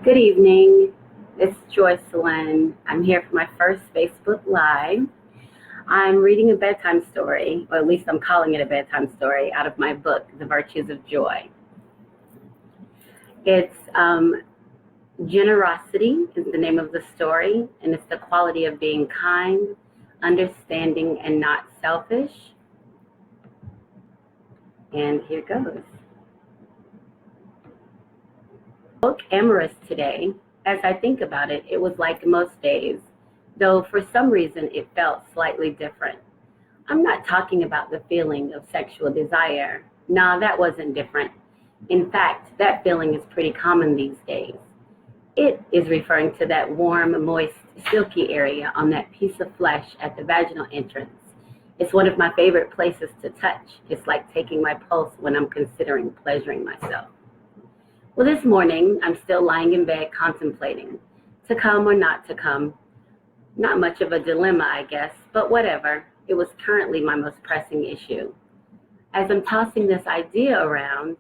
Good evening. It's Joyce Lynn. I'm here for my first Facebook Live. I'm reading a bedtime story, or at least I'm calling it a bedtime story, out of my book, The Virtues of Joy. It's Generosity is the name of the story, and it's the quality of being kind, understanding, and not selfish. And here goes. Book amorous today. As I think about it, it was like most days, though for some reason it felt slightly different. I'm not talking about the feeling of sexual desire. Nah, that wasn't different. In fact, that feeling is pretty common these days. It is referring to that warm, moist, silky area on that piece of flesh at the vaginal entrance. It's one of my favorite places to touch. It's like taking my pulse when I'm considering pleasuring myself. Well, this morning, I'm still lying in bed contemplating, to come or not to come. Not much of a dilemma, I guess, but whatever. It was currently my most pressing issue. As I'm tossing this idea around,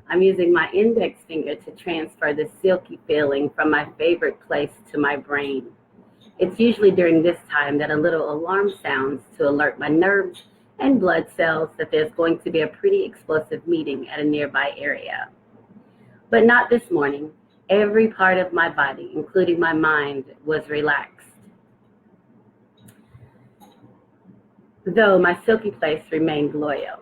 I'm using my index finger to transfer the silky feeling from my favorite place to my brain. It's usually during this time that a little alarm sounds to alert my nerves and blood cells that there's going to be a pretty explosive meeting at a nearby area. But not this morning. Every part of my body, including my mind, was relaxed. Though my silky place remained loyal.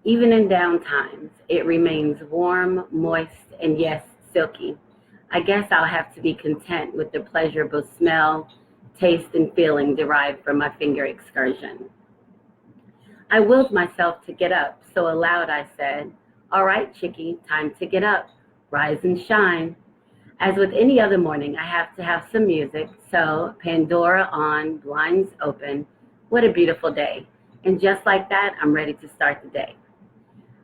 Even in down times, it remains warm, moist, and yes, silky. I guess I'll have to be content with the pleasurable smell, taste, and feeling derived from my finger excursion. I willed myself to get up, so aloud I said, "All right, chickie, time to get up. Rise and shine." As with any other morning, I have to have some music, so Pandora on, blinds open. What a beautiful day. And just like that, I'm ready to start the day.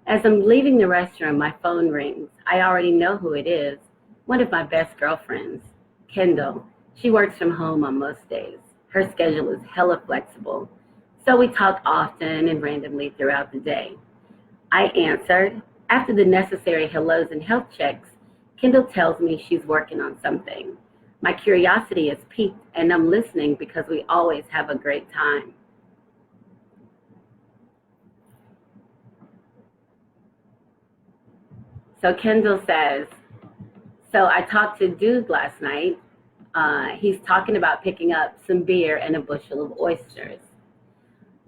As I'm leaving the restroom, my phone rings. I already know who it is. One of my best girlfriends, Kendall. She works from home on most days. Her schedule is hella flexible, so we talk often and randomly throughout the day. I answered. After the necessary hellos and health checks, Kendall tells me she's working on something. My curiosity is piqued, and I'm listening because we always have a great time. So Kendall says, so I talked to Dude last night. He's talking about picking up some beer and a bushel of oysters.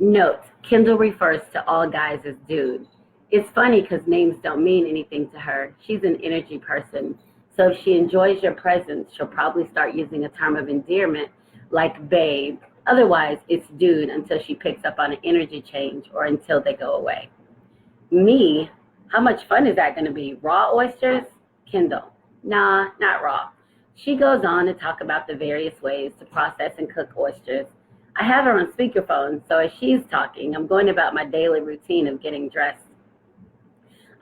Note, Kendall refers to all guys as Dude. It's funny because names don't mean anything to her. She's an energy person. So if she enjoys your presence, she'll probably start using a term of endearment like babe. Otherwise, it's dude until she picks up on an energy change or until they go away. Me? How much fun is that going to be? Raw oysters? Kendall. Nah, not raw. She goes on to talk about the various ways to process and cook oysters. I have her on speakerphone, so as she's talking, I'm going about my daily routine of getting dressed.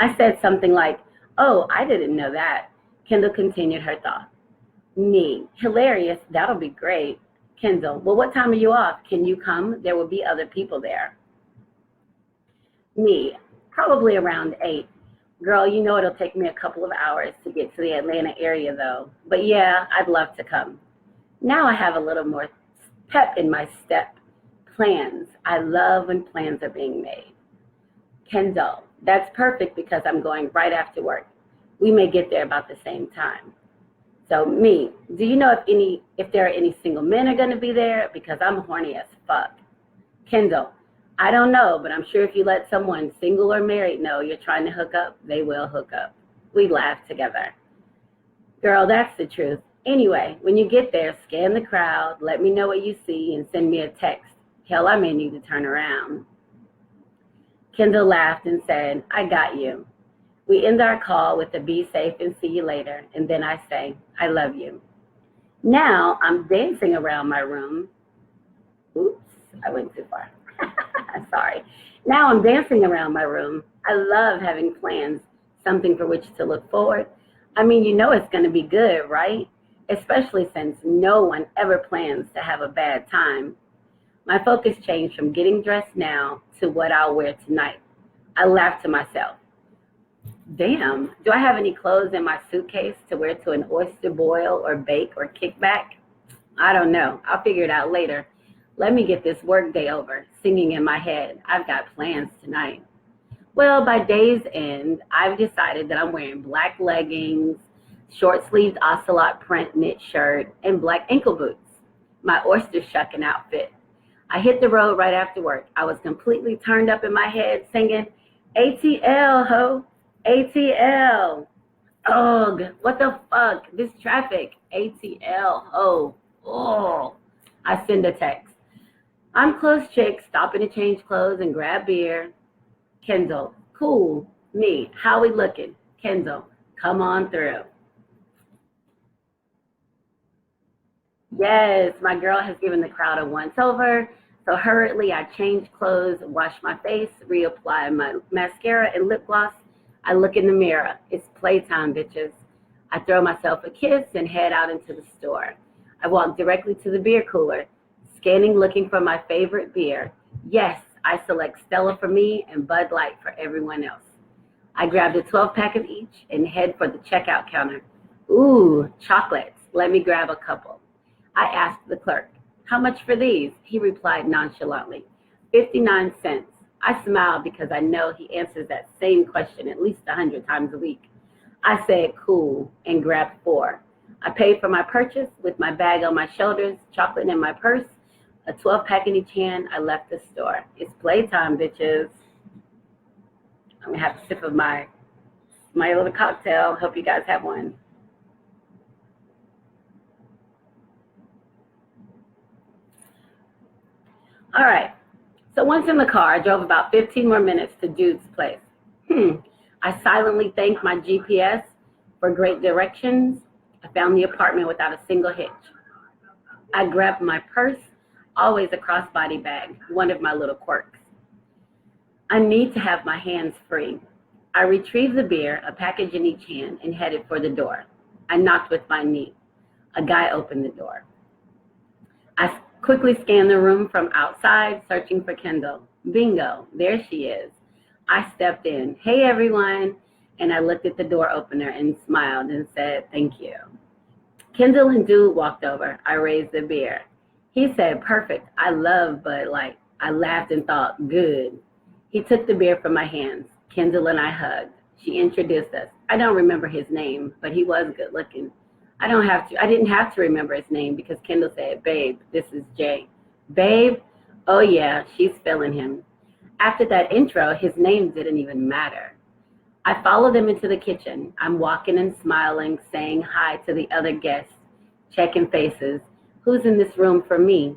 I said something like, "Oh, I didn't know that." Kendall continued her thought. Me, hilarious, that'll be great. Kendall, well, what time are you off? Can you come? There will be other people there. Me, probably around 8. Girl, you know it'll take me a couple of hours to get to the Atlanta area though. But yeah, I'd love to come. Now I have a little more pep in my step. Plans. I love when plans are being made. Kendall, that's perfect because I'm going right after work. We may get there about the same time. So me, do you know if there are any single men are going to be there? Because I'm horny as fuck. Kendall, I don't know, but I'm sure if you let someone single or married know you're trying to hook up, they will hook up. We laugh together. Girl, that's the truth. Anyway, when you get there, scan the crowd, let me know what you see, and send me a text. Hell, I may need to turn around. Kendall laughed and said, I got you. We end our call with a be safe and see you later, and then I say, I love you. Now I'm dancing around my room. Oops, I went too far. Sorry. Now I'm dancing around my room. I love having plans, something for which to look forward. I mean, you know it's going to be good, right? Especially since no one ever plans to have a bad time. My focus changed from getting dressed now to what I'll wear tonight. I laughed to myself. Damn, do I have any clothes in my suitcase to wear to an oyster boil or bake or kickback? I don't know. I'll figure it out later. Let me get this work day over, singing in my head. I've got plans tonight. Well, by day's end, I've decided that I'm wearing black leggings, short sleeved ocelot print knit shirt, and black ankle boots. My oyster shucking outfit. I hit the road right after work. I was completely turned up in my head singing, ATL, ho, ATL. Ugh, what the fuck? This traffic, ATL, ho, oh. I send a text. I'm close chick, stopping to change clothes and grab beer. Kendall, cool. Me, how we looking? Kendall, come on through. Yes, my girl has given the crowd a once over. So hurriedly, I change clothes, wash my face, reapply my mascara and lip gloss. I look in the mirror. It's playtime, bitches. I throw myself a kiss and head out into the store. I walk directly to the beer cooler, scanning, looking for my favorite beer. Yes, I select Stella for me and Bud Light for everyone else. I grabbed a 12 pack of each and head for the checkout counter. Ooh, chocolates. Let me grab a couple. I asked the clerk, how much for these? He replied nonchalantly, 59 cents. I smiled because I know he answers that same question at least 100 times a week. I said cool and grabbed four. I paid for my purchase with my bag on my shoulders, chocolate in my purse, a 12 pack in each hand. I left the store. It's playtime, bitches. I'm gonna have a sip of my little cocktail. Hope you guys have one. All right. So once in the car, I drove about 15 more minutes to Jude's place. I silently thanked my GPS for great directions. I found the apartment without a single hitch. I grabbed my purse, always a crossbody bag, one of my little quirks. I need to have my hands free. I retrieved the beer, a package in each hand, and headed for the door. I knocked with my knee. A guy opened the door. I quickly scanned the room from outside, searching for Kendall. Bingo, there she is. I stepped in. Hey, everyone. And I looked at the door opener and smiled and said, thank you. Kendall and Dude walked over. I raised the beer. He said, perfect. I love Bud Light. I laughed and thought, good. He took the beer from my hands. Kendall and I hugged. She introduced us. I don't remember his name, but he was good looking. I didn't have to remember his name because Kendall said, babe, this is Jay. Babe? Oh yeah, she's feeling him. After that intro, his name didn't even matter. I followed them into the kitchen. I'm walking and smiling, saying hi to the other guests, checking faces. Who's in this room for me?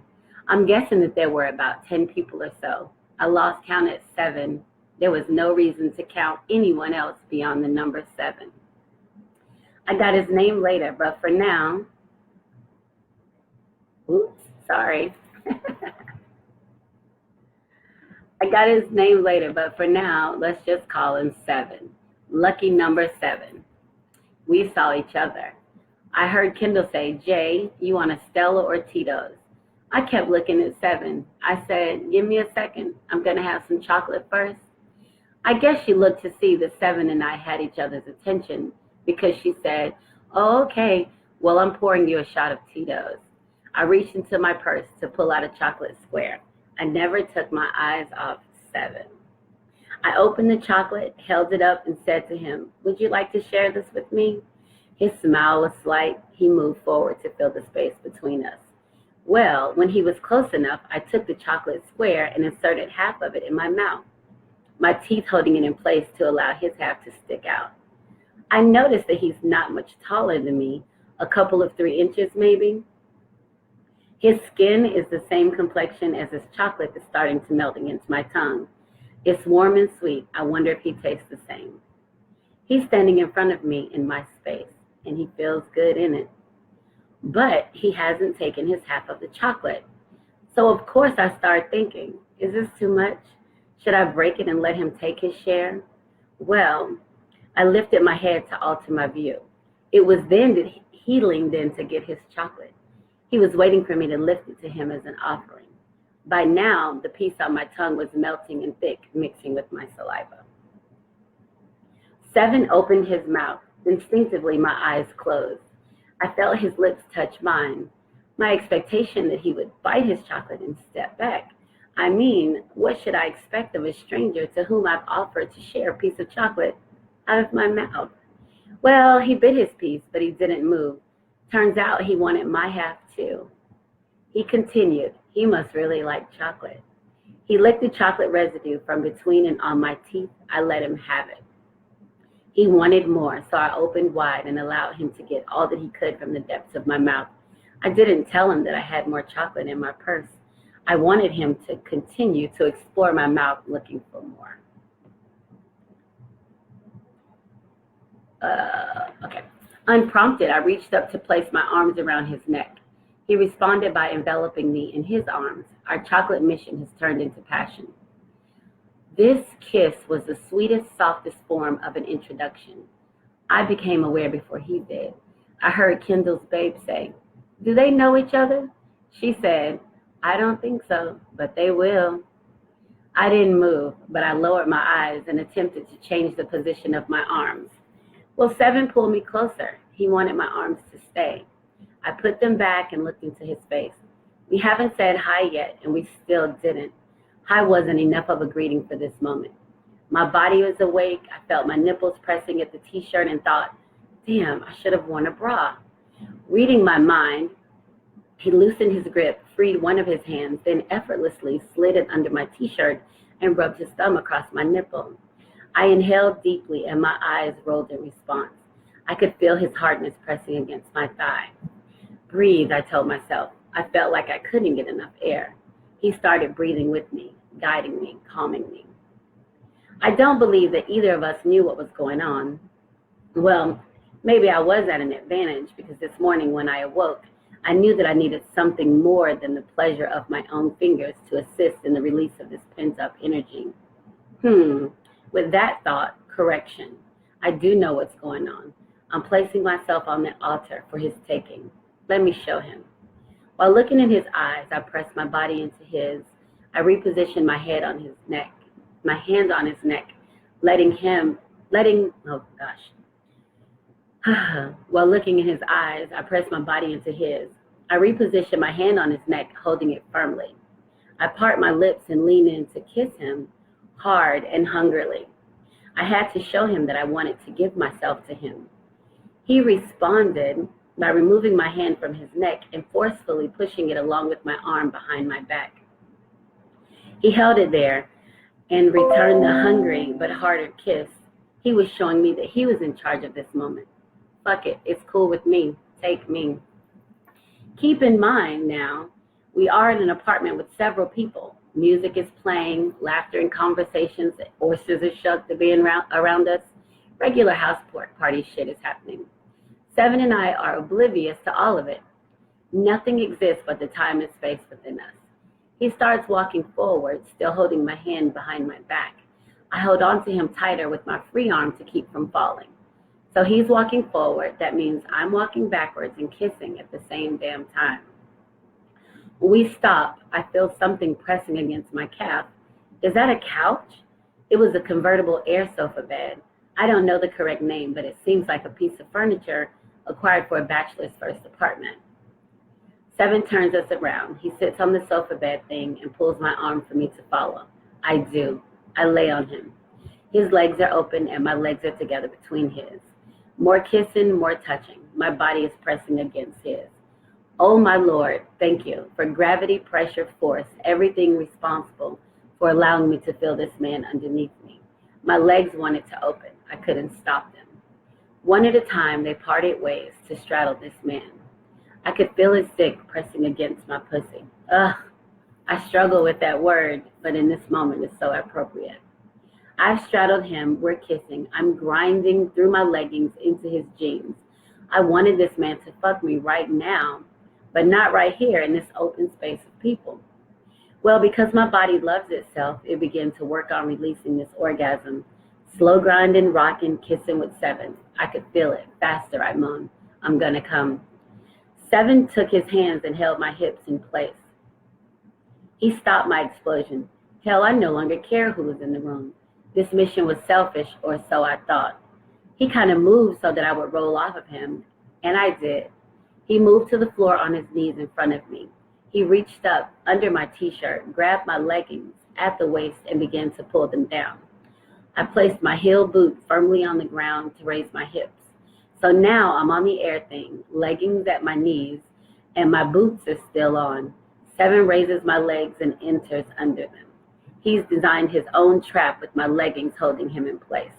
I'm guessing that there were about 10 people or so. I lost count at 7. There was no reason to count anyone else beyond the number 7. I got his name later, but for now, oops, sorry. I got his name later, but for now, let's just call him 7. Lucky number 7. We saw each other. I heard Kendall say, Jay, you want a Stella or Tito's? I kept looking at 7. I said, give me a second. I'm going to have some chocolate first. I guess she looked to see that 7 and I had each other's attention because she said, oh, okay, well, I'm pouring you a shot of Tito's. I reached into my purse to pull out a chocolate square. I never took my eyes off 7. I opened the chocolate, held it up, and said to him, would you like to share this with me? His smile was slight. He moved forward to fill the space between us. Well, when he was close enough, I took the chocolate square and inserted half of it in my mouth, my teeth holding it in place to allow his half to stick out. I noticed that he's not much taller than me, a couple of 3 inches maybe. His skin is the same complexion as his chocolate that's starting to melt against my tongue. It's warm and sweet. I wonder if he tastes the same. He's standing in front of me in my space, and he feels good in it. But he hasn't taken his half of the chocolate. So of course I started thinking, is this too much? Should I break it and let him take his share? Well, I lifted my head to alter my view. It was then that he leaned in to get his chocolate. He was waiting for me to lift it to him as an offering. By now, the piece on my tongue was melting and thick, mixing with my saliva. Seven opened his mouth. Instinctively, my eyes closed. I felt his lips touch mine. My expectation that he would bite his chocolate and step back. I mean, what should I expect of a stranger to whom I've offered to share a piece of chocolate out of my mouth? Well, he bit his piece, but he didn't move. Turns out he wanted my half too. He continued. He must really like chocolate. He licked the chocolate residue from between and on my teeth. I let him have it. He wanted more, so I opened wide and allowed him to get all that he could from the depths of my mouth. I didn't tell him that I had more chocolate in my purse. I wanted him to continue to explore my mouth looking for more. Okay. Unprompted, I reached up to place my arms around his neck. He responded by enveloping me in his arms. Our chocolate mission has turned into passion. This kiss was the sweetest, softest form of an introduction. I became aware before he did. I heard Kendall's babe say, "Do they know each other?" She said, "I don't think so, but they will." I didn't move, but I lowered my eyes and attempted to change the position of my arms. Well, Seven pulled me closer. He wanted my arms to stay. I put them back and looked into his face. We haven't said hi yet, and we still didn't. Hi wasn't enough of a greeting for this moment. My body was awake. I felt my nipples pressing at the t-shirt and thought, damn, I should have worn a bra. Reading my mind, he loosened his grip, freed one of his hands, then effortlessly slid it under my t-shirt and rubbed his thumb across my nipple. I inhaled deeply and my eyes rolled in response. I could feel his hardness pressing against my thigh. Breathe, I told myself. I felt like I couldn't get enough air. He started breathing with me, guiding me, calming me. I don't believe that either of us knew what was going on. Well, maybe I was at an advantage because this morning when I awoke, I knew that I needed something more than the pleasure of my own fingers to assist in the release of this pent-up energy. With that thought, correction. I do know what's going on. I'm placing myself on the altar for his taking. Let me show him. While looking in his eyes, I pressed my body into his. I repositioned my hands on his neck, While looking in his eyes, I pressed my body into his. I repositioned my hand on his neck, holding it firmly. I part my lips and lean in to kiss him, hard and hungrily. I had to show him that I wanted to give myself to him. He responded by removing my hand from his neck and forcefully pushing it along with my arm behind my back. He held it there and returned the hungry but harder kiss. He was showing me that he was in charge of this moment. Fuck it, it's cool with me. Take me. Keep in mind now, we are in an apartment with several people. Music is playing, laughter and conversations, oysters are shucked to be around us. Regular house party shit is happening. Seven and I are oblivious to all of it. Nothing exists but the time and space within us. He starts walking forward, still holding my hand behind my back. I hold on to him tighter with my free arm to keep from falling. So he's walking forward. That means I'm walking backwards and kissing at the same damn time. When we stop, I feel something pressing against my calf. Is that a couch? It was a convertible air sofa bed. I don't know the correct name, but it seems like a piece of furniture acquired for a bachelor's first apartment. Seven turns us around. He sits on the sofa bed thing and pulls my arm for me to follow. I do. I lay on him. His legs are open and my legs are together between his. More kissing, more touching. My body is pressing against his. Oh my Lord, thank you for gravity, pressure, force, everything responsible for allowing me to feel this man underneath me. My legs wanted to open. I couldn't stop them. One at a time, they parted ways to straddle this man. I could feel his dick pressing against my pussy. Ugh, I struggle with that word, but in this moment it's so appropriate. I've straddled him, we're kissing. I'm grinding through my leggings into his jeans. I wanted this man to fuck me right now, but not right here in this open space of people. Well, because my body loves itself, it began to work on releasing this orgasm. Slow grinding, rocking, kissing with Seven. I could feel it. Faster, I moaned. I'm gonna come. Seven took his hands and held my hips in place. He stopped my explosion. Hell, I no longer care who was in the room. This mission was selfish, or so I thought. He kind of moved so that I would roll off of him, and I did. He moved to the floor on his knees in front of me. He reached up under my t-shirt, grabbed my leggings at the waist, and began to pull them down. I placed my heel boot firmly on the ground to raise my hips. So now I'm on the air thing, leggings at my knees, and my boots are still on. Seven raises my legs and enters under them. He's designed his own trap with my leggings holding him in place.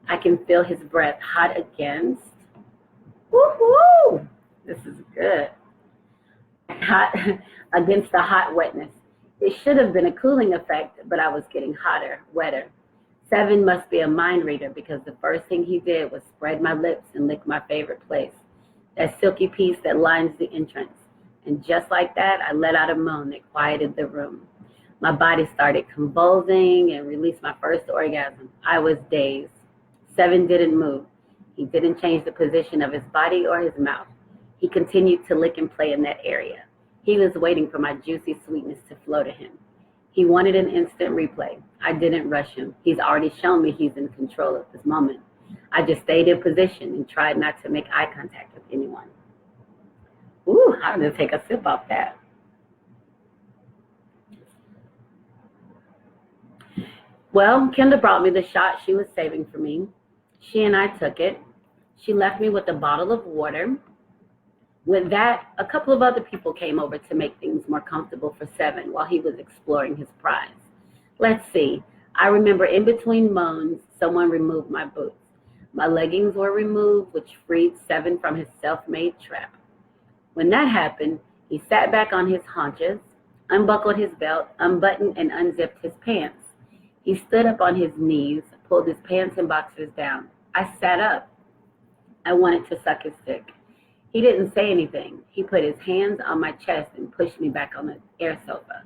I can feel his breath hot against. Woo-hoo! This is good. Hot against the hot wetness. It should have been a cooling effect, but I was getting hotter, wetter. Seven must be a mind reader because the first thing he did was spread my lips and lick my favorite place, that silky piece that lines the entrance. And just like that, I let out a moan that quieted the room. My body started convulsing and released my first orgasm. I was dazed. Seven didn't move. He didn't change the position of his body or his mouth. He continued to lick and play in that area. He was waiting for my juicy sweetness to flow to him. He wanted an instant replay. I didn't rush him. He's already shown me he's in control of this moment. I just stayed in position and tried not to make eye contact with anyone. Ooh, I'm going to take a sip off that. Well, Kendra brought me the shot she was saving for me. She and I took it. She left me with a bottle of water. With that, a couple of other people came over to make things more comfortable for Seven while he was exploring his prize. Let's see. I remember in between moans, someone removed my boots. My leggings were removed, which freed Seven from his self-made trap. When that happened, he sat back on his haunches, unbuckled his belt, unbuttoned and unzipped his pants. He stood up on his knees, pulled his pants and boxers down. I sat up. I wanted to suck his dick. He didn't say anything. He put his hands on my chest and pushed me back on the air sofa.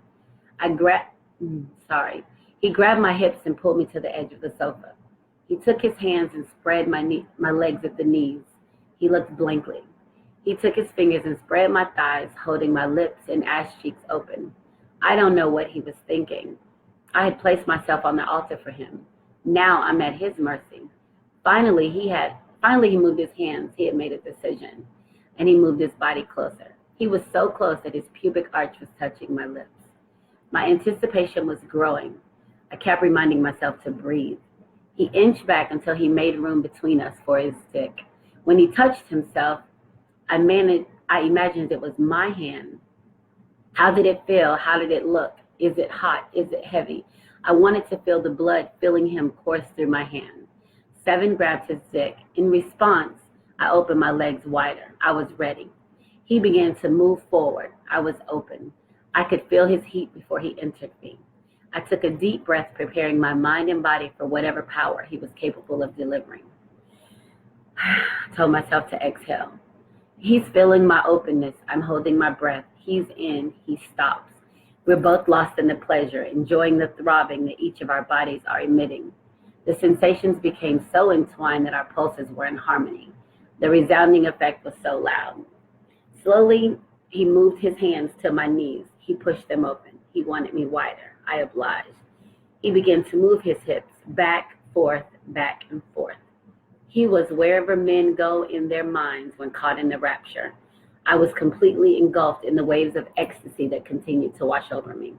He grabbed my hips and pulled me to the edge of the sofa. He took his hands and spread my legs at the knees. He looked blankly. He took his fingers and spread my thighs, holding my lips and ass cheeks open. I don't know what he was thinking. I had placed myself on the altar for him. Now I'm at his mercy. Finally, he moved his hands. He had made a decision. And he moved his body closer. He was so close that his pubic arch was touching my lips. My anticipation was growing. I kept reminding myself to breathe. He inched back until he made room between us for his dick. When he touched himself, I imagined it was my hand. How did it feel? How did it look? Is it hot? Is it heavy? I wanted to feel the blood filling him course through my hand. Seven grabbed his dick. In response, I opened my legs wider. I was ready. He began to move forward. I was open. I could feel his heat before he entered me. I took a deep breath, preparing my mind and body for whatever power he was capable of delivering. I told myself to exhale. He's feeling my openness. I'm holding my breath. He's in. He stops. We're both lost in the pleasure, enjoying the throbbing that each of our bodies are emitting. The sensations became so entwined that our pulses were in harmony. The resounding effect was so loud. Slowly, he moved his hands to my knees. He pushed them open. He wanted me wider. I obliged. He began to move his hips back, forth, back, and forth. He was wherever men go in their minds when caught in the rapture. I was completely engulfed in the waves of ecstasy that continued to wash over me.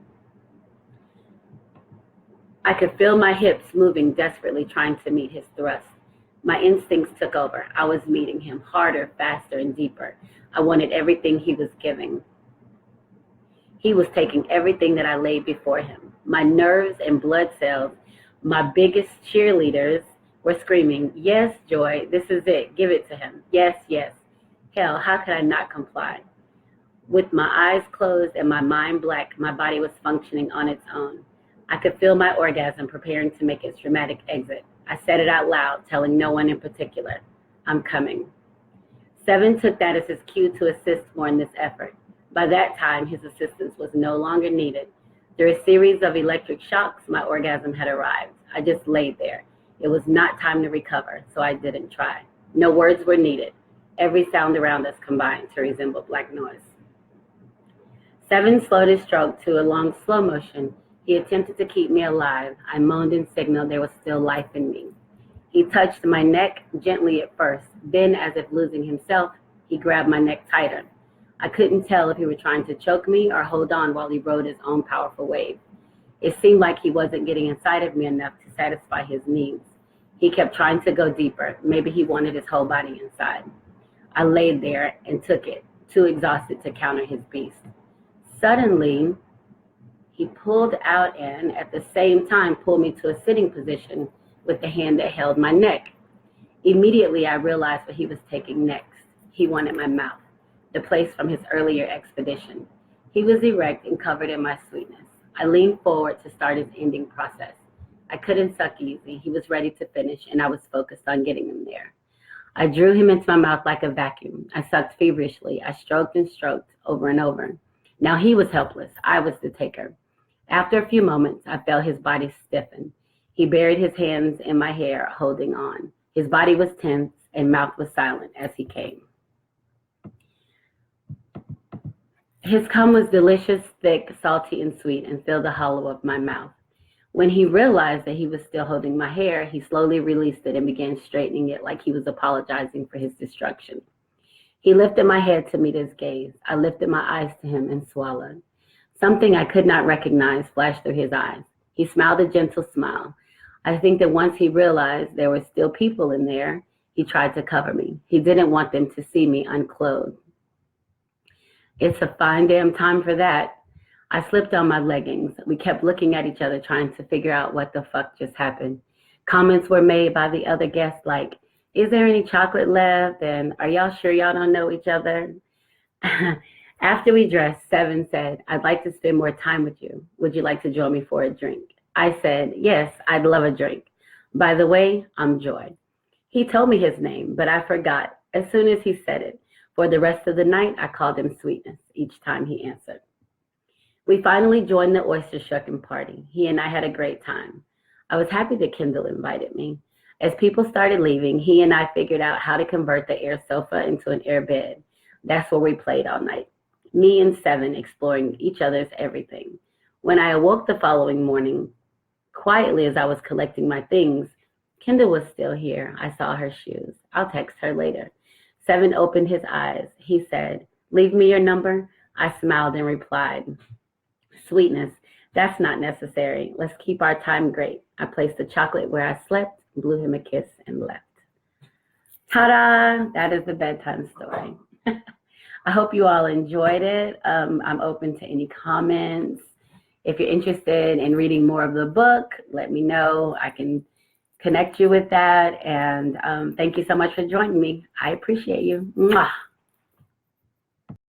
I could feel my hips moving desperately, trying to meet his thrust. My instincts took over. I was meeting him harder, faster, and deeper. I wanted everything he was giving. He was taking everything that I laid before him. My nerves and blood cells, my biggest cheerleaders, were screaming, "Yes, Joy, this is it. Give it to him. Yes, yes." Hell, how could I not comply? With my eyes closed and my mind black, my body was functioning on its own. I could feel my orgasm preparing to make its dramatic exit. I said it out loud, telling no one in particular, "I'm coming." Seven took that as his cue to assist more in this effort. By that time, his assistance was no longer needed. Through a series of electric shocks, my orgasm had arrived. I just laid there. It was not time to recover, so I didn't try. No words were needed. Every sound around us combined to resemble black noise. Seven slowed his stroke to a long slow motion. He attempted to keep me alive. I moaned and signaled there was still life in me. He touched my neck gently at first. Then, as if losing himself, he grabbed my neck tighter. I couldn't tell if he were trying to choke me or hold on while he rode his own powerful wave. It seemed like he wasn't getting inside of me enough to satisfy his needs. He kept trying to go deeper. Maybe he wanted his whole body inside. I laid there and took it, too exhausted to counter his beast. Suddenly, he pulled out and, at the same time, pulled me to a sitting position with the hand that held my neck. Immediately, I realized what he was taking next. He wanted my mouth, the place from his earlier expedition. He was erect and covered in my sweetness. I leaned forward to start his ending process. I couldn't suck easy. He was ready to finish, and I was focused on getting him there. I drew him into my mouth like a vacuum. I sucked feverishly. I stroked and stroked over and over. Now he was helpless. I was the taker. After a few moments, I felt his body stiffen. He buried his hands in my hair, holding on. His body was tense and mouth was silent as he came. His cum was delicious, thick, salty, and sweet, and filled the hollow of my mouth. When he realized that he was still holding my hair, he slowly released it and began straightening it like he was apologizing for his destruction. He lifted my head to meet his gaze. I lifted my eyes to him and swallowed. Something I could not recognize flashed through his eyes. He smiled a gentle smile. I think that once he realized there were still people in there, he tried to cover me. He didn't want them to see me unclothed. It's a fine damn time for that. I slipped on my leggings. We kept looking at each other, trying to figure out what the fuck just happened. Comments were made by the other guests like, is there any chocolate left? And are y'all sure y'all don't know each other? After we dressed, Seven said, I'd like to spend more time with you. Would you like to join me for a drink? I said, yes, I'd love a drink. By the way, I'm Joy. He told me his name, but I forgot as soon as he said it. For the rest of the night, I called him Sweetness each time he answered. We finally joined the oyster shucking party. He and I had a great time. I was happy that Kendall invited me. As people started leaving, he and I figured out how to convert the air sofa into an air bed. That's where we played all night. Me and Seven exploring each other's everything. When I awoke the following morning, quietly as I was collecting my things, Kendall was still here. I saw her shoes. I'll text her later. Seven opened his eyes. He said, leave me your number. I smiled and replied, Sweetness, that's not necessary. Let's keep our time great. I placed the chocolate where I slept, blew him a kiss, and left. Ta-da! That is the bedtime story. I hope you all enjoyed it. I'm open to any comments. If you're interested in reading more of the book, let me know. I can connect you with that. And thank you so much for joining me. I appreciate you. Mwah.